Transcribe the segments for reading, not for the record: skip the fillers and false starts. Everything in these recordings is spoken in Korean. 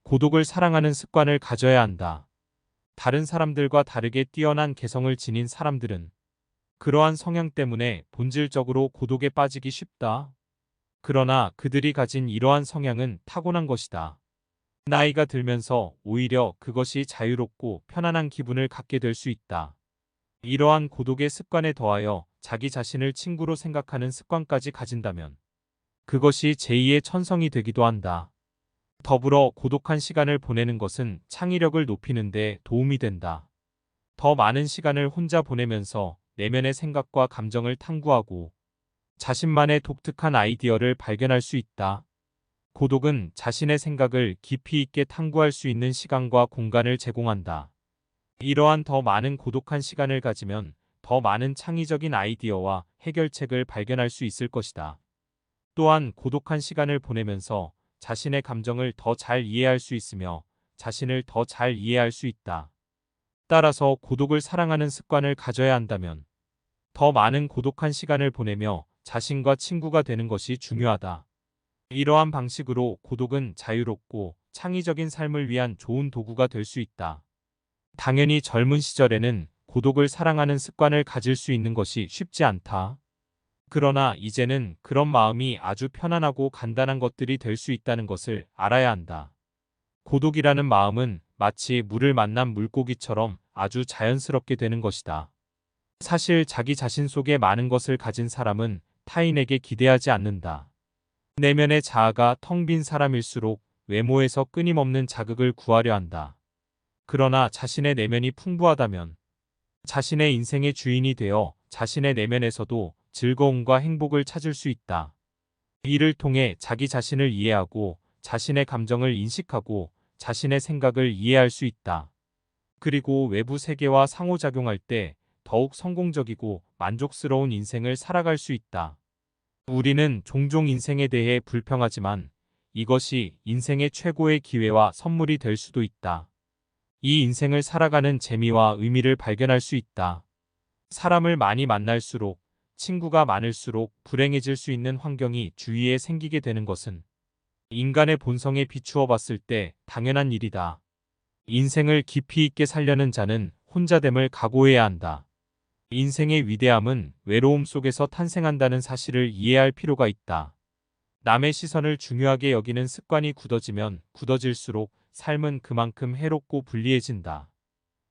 고독을 사랑하는 습관을 가져야 한다. 다른 사람들과 다르게 뛰어난 개성을 지닌 사람들은 그러한 성향 때문에 본질적으로 고독에 빠지기 쉽다. 그러나 그들이 가진 이러한 성향은 타고난 것이다. 나이가 들면서 오히려 그것이 자유롭고 편안한 기분을 갖게 될 수 있다. 이러한 고독의 습관에 더하여 자기 자신을 친구로 생각하는 습관까지 가진다면 그것이 제2의 천성이 되기도 한다. 더불어 고독한 시간을 보내는 것은 창의력을 높이는 데 도움이 된다. 더 많은 시간을 혼자 보내면서 내면의 생각과 감정을 탐구하고 자신만의 독특한 아이디어를 발견할 수 있다. 고독은 자신의 생각을 깊이 있게 탐구할 수 있는 시간과 공간을 제공한다. 이러한 더 많은 고독한 시간을 가지면 더 많은 창의적인 아이디어와 해결책을 발견할 수 있을 것이다. 또한 고독한 시간을 보내면서 자신의 감정을 더 잘 이해할 수 있으며 자신을 더 잘 이해할 수 있다. 따라서 고독을 사랑하는 습관을 가져야 한다면 더 많은 고독한 시간을 보내며 자신과 친구가 되는 것이 중요하다. 이러한 방식으로 고독은 자유롭고 창의적인 삶을 위한 좋은 도구가 될 수 있다. 당연히 젊은 시절에는 고독을 사랑하는 습관을 가질 수 있는 것이 쉽지 않다. 그러나 이제는 그런 마음이 아주 편안하고 간단한 것들이 될 수 있다는 것을 알아야 한다. 고독이라는 마음은 마치 물을 만난 물고기처럼 아주 자연스럽게 되는 것이다. 사실 자기 자신 속에 많은 것을 가진 사람은 타인에게 기대하지 않는다. 내면의 자아가 텅 빈 사람일수록 외모에서 끊임없는 자극을 구하려 한다. 그러나 자신의 내면이 풍부하다면 자신의 인생의 주인이 되어 자신의 내면에서도 즐거움과 행복을 찾을 수 있다. 이를 통해 자기 자신을 이해하고 자신의 감정을 인식하고 자신의 생각을 이해할 수 있다. 그리고 외부 세계와 상호작용할 때 더욱 성공적이고 만족스러운 인생을 살아갈 수 있다. 우리는 종종 인생에 대해 불평하지만 이것이 인생의 최고의 기회와 선물이 될 수도 있다. 이 인생을 살아가는 재미와 의미를 발견할 수 있다. 사람을 많이 만날수록 친구가 많을수록 불행해질 수 있는 환경이 주위에 생기게 되는 것은 인간의 본성에 비추어 봤을 때 당연한 일이다. 인생을 깊이 있게 살려는 자는 혼자됨을 각오해야 한다. 인생의 위대함은 외로움 속에서 탄생한다는 사실을 이해할 필요가 있다. 남의 시선을 중요하게 여기는 습관이 굳어지면 굳어질수록 삶은 그만큼 해롭고 불리해진다.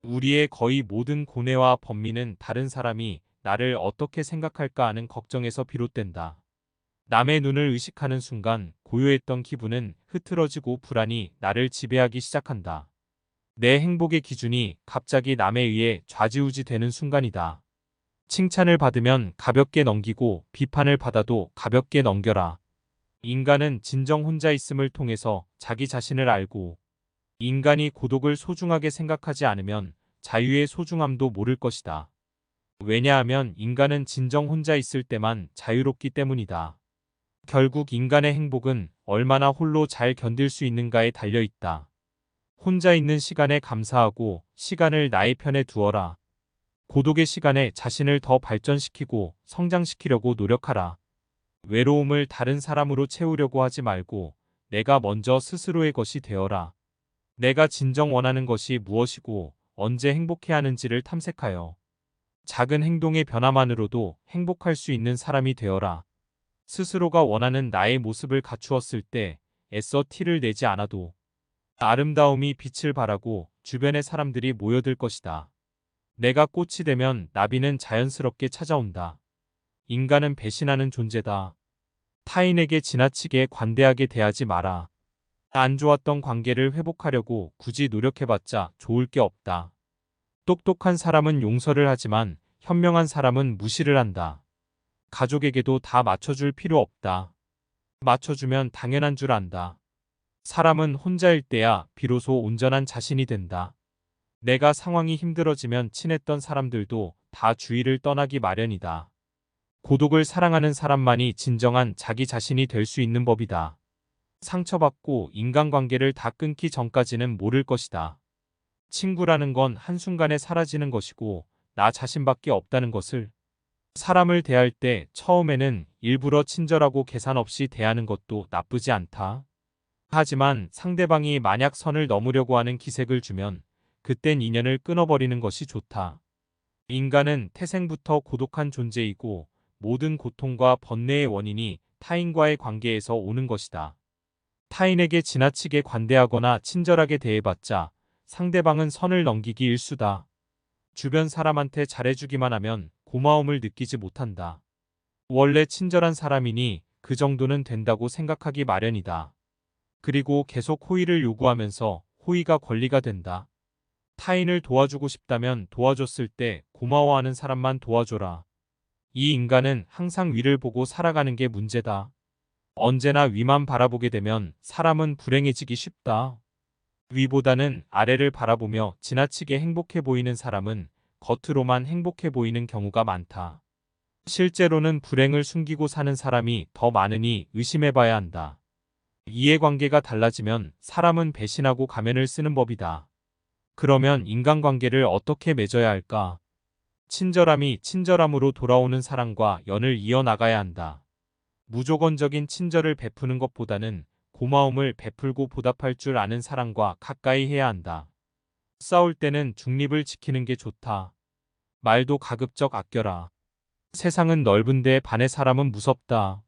우리의 거의 모든 고뇌와 번민은 다른 사람이 나를 어떻게 생각할까 하는 걱정에서 비롯된다. 남의 눈을 의식하는 순간 고요했던 기분은 흐트러지고 불안이 나를 지배하기 시작한다. 내 행복의 기준이 갑자기 남에 의해 좌지우지 되는 순간이다. 칭찬을 받으면 가볍게 넘기고 비판을 받아도 가볍게 넘겨라. 인간은 진정 혼자 있음을 통해서 자기 자신을 알고 인간이 고독을 소중하게 생각하지 않으면 자유의 소중함도 모를 것이다. 왜냐하면 인간은 진정 혼자 있을 때만 자유롭기 때문이다. 결국 인간의 행복은 얼마나 홀로 잘 견딜 수 있는가에 달려 있다. 혼자 있는 시간에 감사하고 시간을 나의 편에 두어라. 고독의 시간에 자신을 더 발전시키고 성장시키려고 노력하라. 외로움을 다른 사람으로 채우려고 하지 말고 내가 먼저 스스로의 것이 되어라. 내가 진정 원하는 것이 무엇이고 언제 행복해야 하는지를 탐색하여 작은 행동의 변화만으로도 행복할 수 있는 사람이 되어라. 스스로가 원하는 나의 모습을 갖추었을 때 애써 티를 내지 않아도 아름다움이 빛을 발하고 주변의 사람들이 모여들 것이다. 내가 꽃이 되면 나비는 자연스럽게 찾아온다. 인간은 배신하는 존재다. 타인에게 지나치게 관대하게 대하지 마라. 안 좋았던 관계를 회복하려고 굳이 노력해봤자 좋을 게 없다. 똑똑한 사람은 용서를 하지만 현명한 사람은 무시를 한다. 가족에게도 다 맞춰줄 필요 없다. 맞춰주면 당연한 줄 안다. 사람은 혼자일 때야 비로소 온전한 자신이 된다. 내가 상황이 힘들어지면 친했던 사람들도 다 주위를 떠나기 마련이다. 고독을 사랑하는 사람만이 진정한 자기 자신이 될 수 있는 법이다. 상처받고 인간관계를 다 끊기 전까지는 모를 것이다. 친구라는 건 한순간에 사라지는 것이고 나 자신밖에 없다는 것을. 사람을 대할 때 처음에는 일부러 친절하고 계산 없이 대하는 것도 나쁘지 않다. 하지만 상대방이 만약 선을 넘으려고 하는 기색을 주면 그땐 인연을 끊어버리는 것이 좋다. 인간은 태생부터 고독한 존재이고 모든 고통과 번뇌의 원인이 타인과의 관계에서 오는 것이다. 타인에게 지나치게 관대하거나 친절하게 대해봤자 상대방은 선을 넘기기 일쑤다. 주변 사람한테 잘해주기만 하면 고마움을 느끼지 못한다. 원래 친절한 사람이니 그 정도는 된다고 생각하기 마련이다. 그리고 계속 호의를 요구하면서 호의가 권리가 된다. 타인을 도와주고 싶다면 도와줬을 때 고마워하는 사람만 도와줘라. 이 인간은 항상 위를 보고 살아가는 게 문제다. 언제나 위만 바라보게 되면 사람은 불행해지기 쉽다. 위보다는 아래를 바라보며 지나치게 행복해 보이는 사람은 겉으로만 행복해 보이는 경우가 많다. 실제로는 불행을 숨기고 사는 사람이 더 많으니 의심해봐야 한다. 이해관계가 달라지면 사람은 배신하고 가면을 쓰는 법이다. 그러면 인간관계를 어떻게 맺어야 할까? 친절함이 친절함으로 돌아오는 사랑과 연을 이어나가야 한다. 무조건적인 친절을 베푸는 것보다는 고마움을 베풀고 보답할 줄 아는 사람과 가까이 해야 한다. 싸울 때는 중립을 지키는 게 좋다. 말도 가급적 아껴라. 세상은 넓은데 반의 사람은 무섭다.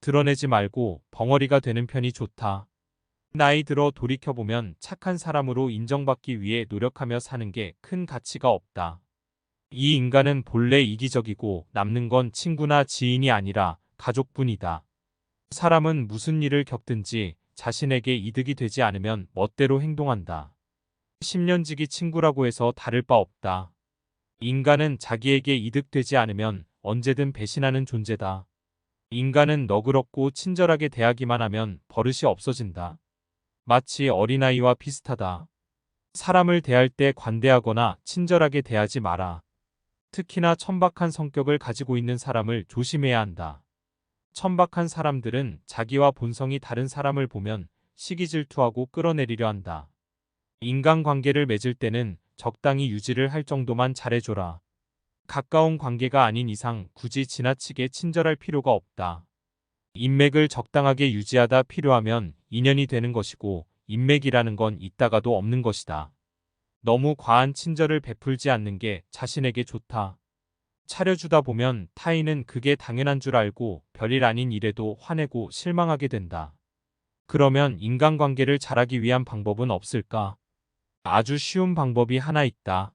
드러내지 말고 벙어리가 되는 편이 좋다. 나이 들어 돌이켜보면 착한 사람으로 인정받기 위해 노력하며 사는 게 큰 가치가 없다. 이 인간은 본래 이기적이고 남는 건 친구나 지인이 아니라 가족뿐이다. 사람은 무슨 일을 겪든지 자신에게 이득이 되지 않으면 멋대로 행동한다. 10년지기 친구라고 해서 다를 바 없다. 인간은 자기에게 이득되지 않으면 언제든 배신하는 존재다. 인간은 너그럽고 친절하게 대하기만 하면 버릇이 없어진다. 마치 어린아이와 비슷하다. 사람을 대할 때 관대하거나 친절하게 대하지 마라. 특히나 천박한 성격을 가지고 있는 사람을 조심해야 한다. 천박한 사람들은 자기와 본성이 다른 사람을 보면 시기 질투하고 끌어내리려 한다. 인간관계를 맺을 때는 적당히 유지를 할 정도만 잘해줘라. 가까운 관계가 아닌 이상 굳이 지나치게 친절할 필요가 없다. 인맥을 적당하게 유지하다 필요하면 인연이 되는 것이고 인맥이라는 건 있다가도 없는 것이다. 너무 과한 친절을 베풀지 않는 게 자신에게 좋다. 차려주다 보면 타인은 그게 당연한 줄 알고 별일 아닌 일에도 화내고 실망하게 된다. 그러면 인간관계를 잘하기 위한 방법은 없을까? 아주 쉬운 방법이 하나 있다.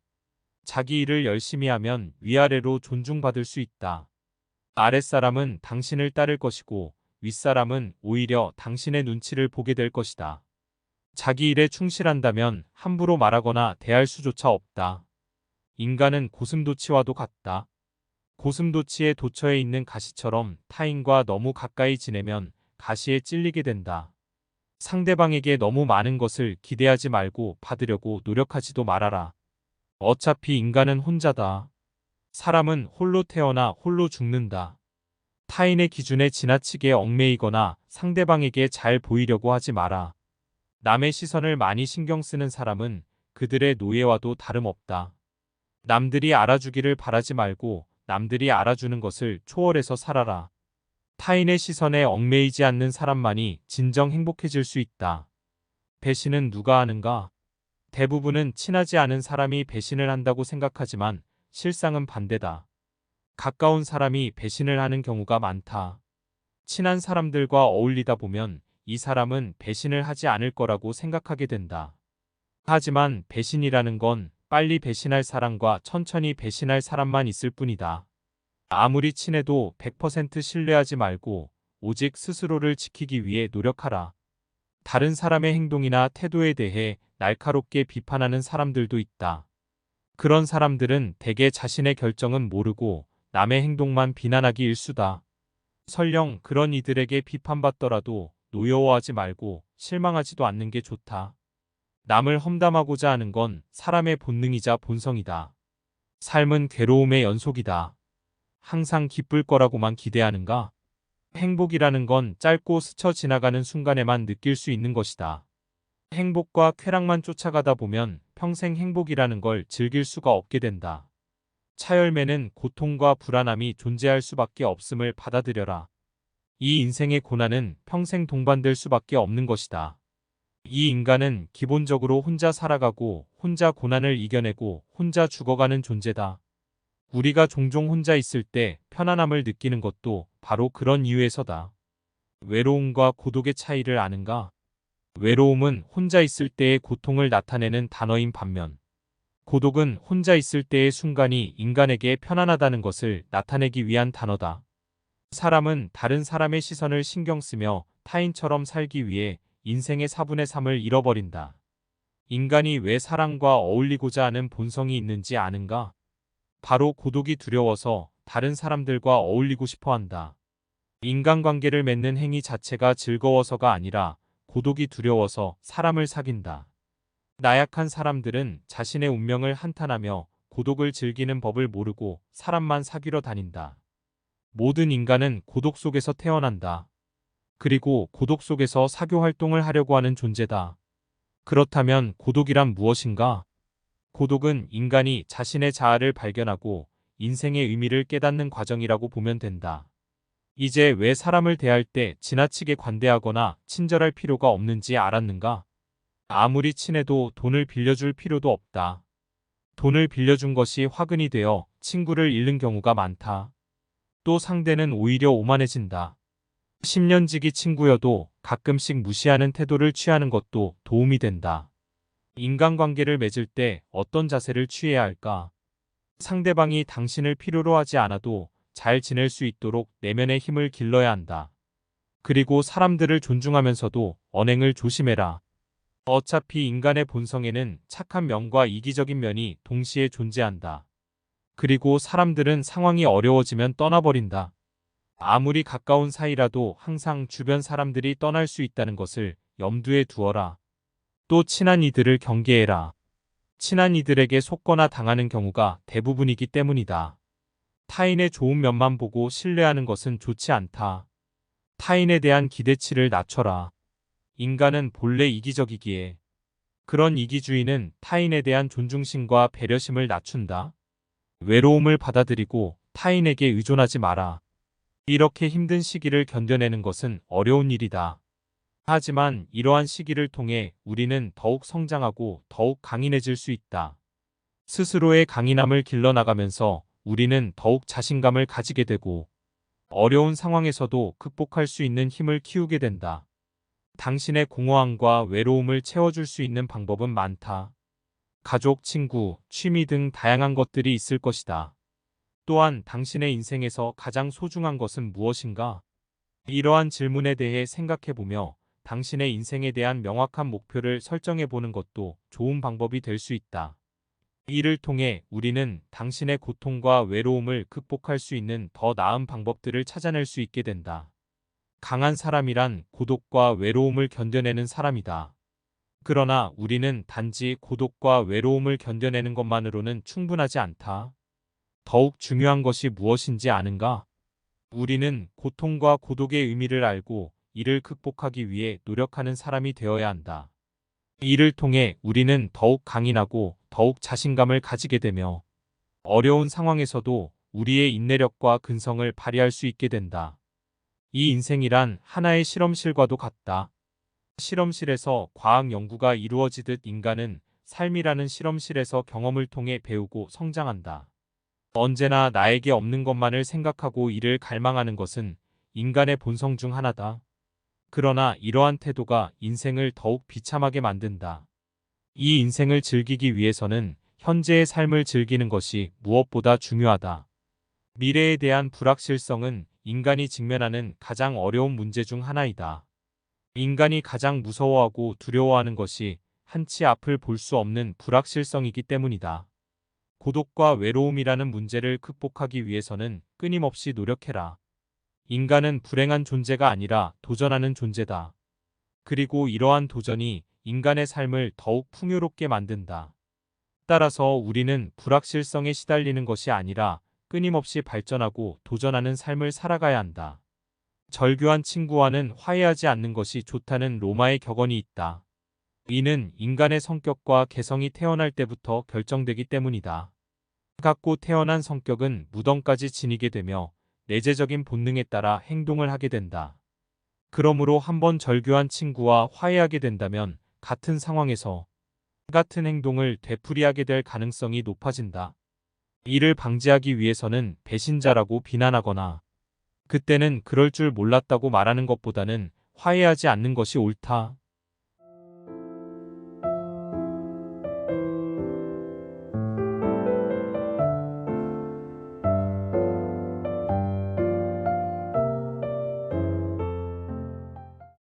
자기 일을 열심히 하면 위아래로 존중받을 수 있다. 아랫사람은 당신을 따를 것이고 윗사람은 오히려 당신의 눈치를 보게 될 것이다. 자기 일에 충실한다면 함부로 말하거나 대할 수조차 없다. 인간은 고슴도치와도 같다. 고슴도치의 도처에 있는 가시처럼 타인과 너무 가까이 지내면 가시에 찔리게 된다. 상대방에게 너무 많은 것을 기대하지 말고 받으려고 노력하지도 말아라. 어차피 인간은 혼자다. 사람은 홀로 태어나 홀로 죽는다. 타인의 기준에 지나치게 얽매이거나 상대방에게 잘 보이려고 하지 마라. 남의 시선을 많이 신경 쓰는 사람은 그들의 노예와도 다름없다. 남들이 알아주기를 바라지 말고 남들이 알아주는 것을 초월해서 살아라. 타인의 시선에 얽매이지 않는 사람만이 진정 행복해질 수 있다. 배신은 누가 하는가? 대부분은 친하지 않은 사람이 배신을 한다고 생각하지만 실상은 반대다. 가까운 사람이 배신을 하는 경우가 많다. 친한 사람들과 어울리다 보면 이 사람은 배신을 하지 않을 거라고 생각하게 된다. 하지만 배신이라는 건 빨리 배신할 사람과 천천히 배신할 사람만 있을 뿐이다. 아무리 친해도 100% 신뢰하지 말고 오직 스스로를 지키기 위해 노력하라. 다른 사람의 행동이나 태도에 대해 날카롭게 비판하는 사람들도 있다. 그런 사람들은 대개 자신의 결정은 모르고 남의 행동만 비난하기 일쑤다. 설령 그런 이들에게 비판받더라도 노여워하지 말고 실망하지도 않는 게 좋다. 남을 험담하고자 하는 건 사람의 본능이자 본성이다. 삶은 괴로움의 연속이다. 항상 기쁠 거라고만 기대하는가? 행복이라는 건 짧고 스쳐 지나가는 순간에만 느낄 수 있는 것이다. 행복과 쾌락만 쫓아가다 보면 평생 행복이라는 걸 즐길 수가 없게 된다. 차열매는 고통과 불안함이 존재할 수밖에 없음을 받아들여라. 이 인생의 고난은 평생 동반될 수밖에 없는 것이다. 이 인간은 기본적으로 혼자 살아가고 혼자 고난을 이겨내고 혼자 죽어가는 존재다. 우리가 종종 혼자 있을 때 편안함을 느끼는 것도 바로 그런 이유에서다. 외로움과 고독의 차이를 아는가? 외로움은 혼자 있을 때의 고통을 나타내는 단어인 반면, 고독은 혼자 있을 때의 순간이 인간에게 편안하다는 것을 나타내기 위한 단어다. 사람은 다른 사람의 시선을 신경 쓰며 타인처럼 살기 위해 인생의 4분의 3을 잃어버린다. 인간이 왜 사람과 어울리고자 하는 본성이 있는지 아는가? 바로 고독이 두려워서 다른 사람들과 어울리고 싶어 한다. 인간관계를 맺는 행위 자체가 즐거워서가 아니라 고독이 두려워서 사람을 사귄다. 나약한 사람들은 자신의 운명을 한탄하며 고독을 즐기는 법을 모르고 사람만 사귀러 다닌다. 모든 인간은 고독 속에서 태어난다. 그리고 고독 속에서 사교 활동을 하려고 하는 존재다. 그렇다면 고독이란 무엇인가? 고독은 인간이 자신의 자아를 발견하고 인생의 의미를 깨닫는 과정이라고 보면 된다. 이제 왜 사람을 대할 때 지나치게 관대하거나 친절할 필요가 없는지 알았는가? 아무리 친해도 돈을 빌려줄 필요도 없다. 돈을 빌려준 것이 화근이 되어 친구를 잃는 경우가 많다. 또 상대는 오히려 오만해진다. 10년지기 친구여도 가끔씩 무시하는 태도를 취하는 것도 도움이 된다. 인간관계를 맺을 때 어떤 자세를 취해야 할까? 상대방이 당신을 필요로 하지 않아도 잘 지낼 수 있도록 내면의 힘을 길러야 한다. 그리고 사람들을 존중하면서도 언행을 조심해라. 어차피 인간의 본성에는 착한 면과 이기적인 면이 동시에 존재한다. 그리고 사람들은 상황이 어려워지면 떠나버린다. 아무리 가까운 사이라도 항상 주변 사람들이 떠날 수 있다는 것을 염두에 두어라. 또 친한 이들을 경계해라. 친한 이들에게 속거나 당하는 경우가 대부분이기 때문이다. 타인의 좋은 면만 보고 신뢰하는 것은 좋지 않다. 타인에 대한 기대치를 낮춰라. 인간은 본래 이기적이기에 그런 이기주의는 타인에 대한 존중심과 배려심을 낮춘다. 외로움을 받아들이고 타인에게 의존하지 마라. 이렇게 힘든 시기를 견뎌내는 것은 어려운 일이다. 하지만 이러한 시기를 통해 우리는 더욱 성장하고 더욱 강인해질 수 있다. 스스로의 강인함을 길러나가면서 우리는 더욱 자신감을 가지게 되고 어려운 상황에서도 극복할 수 있는 힘을 키우게 된다. 당신의 공허함과 외로움을 채워줄 수 있는 방법은 많다. 가족, 친구, 취미 등 다양한 것들이 있을 것이다. 또한 당신의 인생에서 가장 소중한 것은 무엇인가? 이러한 질문에 대해 생각해보며 당신의 인생에 대한 명확한 목표를 설정해보는 것도 좋은 방법이 될 수 있다. 이를 통해 우리는 당신의 고통과 외로움을 극복할 수 있는 더 나은 방법들을 찾아낼 수 있게 된다. 강한 사람이란 고독과 외로움을 견뎌내는 사람이다. 그러나 우리는 단지 고독과 외로움을 견뎌내는 것만으로는 충분하지 않다. 더욱 중요한 것이 무엇인지 아는가? 우리는 고통과 고독의 의미를 알고 이를 극복하기 위해 노력하는 사람이 되어야 한다. 이를 통해 우리는 더욱 강인하고 더욱 자신감을 가지게 되며 어려운 상황에서도 우리의 인내력과 근성을 발휘할 수 있게 된다. 이 인생이란 하나의 실험실과도 같다. 실험실에서 과학 연구가 이루어지듯 인간은 삶이라는 실험실에서 경험을 통해 배우고 성장한다. 언제나 나에게 없는 것만을 생각하고 이를 갈망하는 것은 인간의 본성 중 하나다. 그러나 이러한 태도가 인생을 더욱 비참하게 만든다. 이 인생을 즐기기 위해서는 현재의 삶을 즐기는 것이 무엇보다 중요하다. 미래에 대한 불확실성은 인간이 직면하는 가장 어려운 문제 중 하나이다. 인간이 가장 무서워하고 두려워하는 것이 한치 앞을 볼 수 없는 불확실성이기 때문이다. 고독과 외로움이라는 문제를 극복하기 위해서는 끊임없이 노력해라. 인간은 불행한 존재가 아니라 도전하는 존재다. 그리고 이러한 도전이 인간의 삶을 더욱 풍요롭게 만든다. 따라서 우리는 불확실성에 시달리는 것이 아니라 끊임없이 발전하고 도전하는 삶을 살아가야 한다. 절교한 친구와는 화해하지 않는 것이 좋다는 로마의 격언이 있다. 이는 인간의 성격과 개성이 태어날 때부터 결정되기 때문이다. 갖고 태어난 성격은 무덤까지 지니게 되며 내재적인 본능에 따라 행동을 하게 된다. 그러므로 한번 절교한 친구와 화해하게 된다면 같은 상황에서 같은 행동을 되풀이하게 될 가능성이 높아진다. 이를 방지하기 위해서는 배신자라고 비난하거나 그때는 그럴 줄 몰랐다고 말하는 것보다는 화해하지 않는 것이 옳다.